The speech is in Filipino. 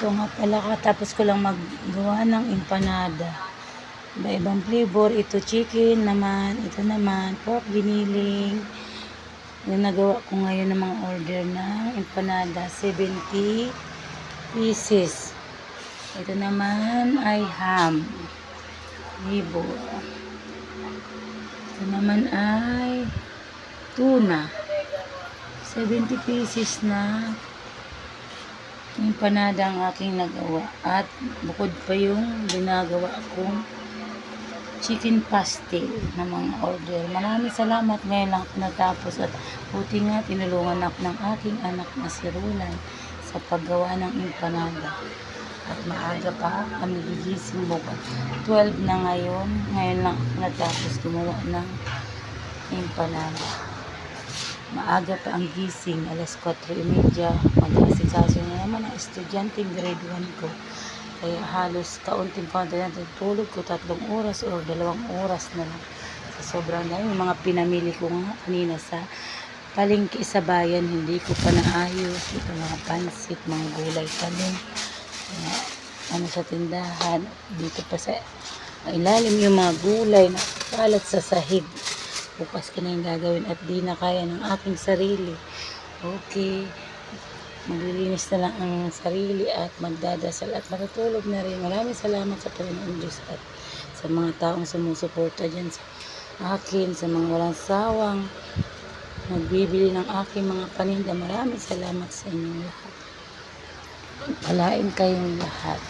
Ito nga pala, katapos ko lang maggawa ng empanada. Iba-ibang flavor. Ito chicken naman. Ito naman pork giniling. Yung nagawa ko ngayon ng mga order ng empanada. 70 pieces. Ito naman ay ham. Libo. Ito naman ay tuna. 70 pieces na empanada ang aking nagawa. At bukod pa yung ginagawa kong chicken pastel na mga order. Maraming salamat. Ngayon lang ako natapos at buti nga tinulungan ako ng aking anak na si Roland sa paggawa ng empanada. At maaga pa kami gigising bukas. 12 na ngayon. Ngayon lang ako natapos gumawa ng empanada. Maaga pa ang gising, alas 4:30, mag-asikaso na naman ang estudyante grade 1 ko. Kaya halos kaunting-kaunti na tulog ko 3 oras o 2 oras na lang. Sa sobrang dami, yung mga pinamili ko nga kanina sa palengke sa bayan, hindi ko pa naayos. Ito mga pansit, mga gulay pa din. Ano sa tindahan, dito pa sa ilalim yung mga gulay na kalat sa sahig. Bukas ko na yung gagawin at di na kaya ng aking sarili. Okay, maglilinis na lang ang sarili at magdadasal at matutulog na rin. Maraming salamat sa Panginoon Diyos at sa mga taong sumusuporta dyan sa akin, sa mga walang sawang nagbibili ng aking mga paninda. Maraming salamat sa inyong lahat. Palain kayong lahat.